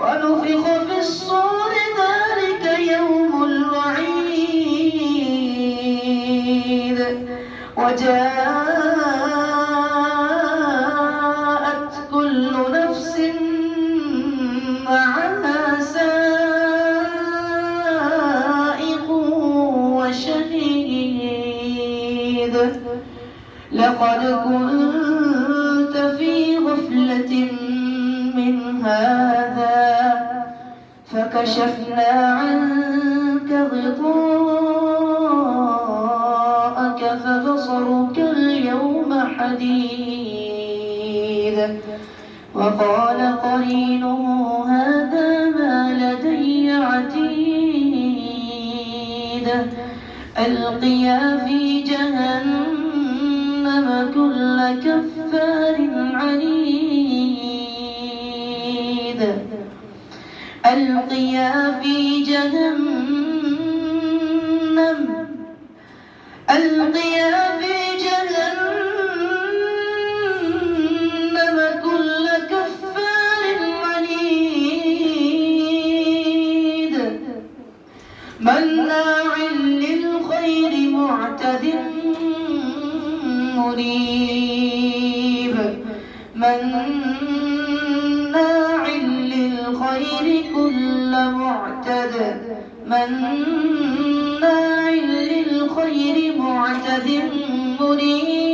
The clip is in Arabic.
ونفخ في الصور ذلك يوم الوعيد وجاءت كل نفس معها سائق وشهيد لقد كنت في غفلة من هذا فكشفنا عنك غطاءك فبصرك اليوم حديد وقال قرينه هذا ما لدي عتيد ألقيا في جهنم كل كفار عنيد ألقيا في جهنم كل كفار عنيد مناع للخير معتد مريب مناع للخير كل معتد مناع للخير معتد مريب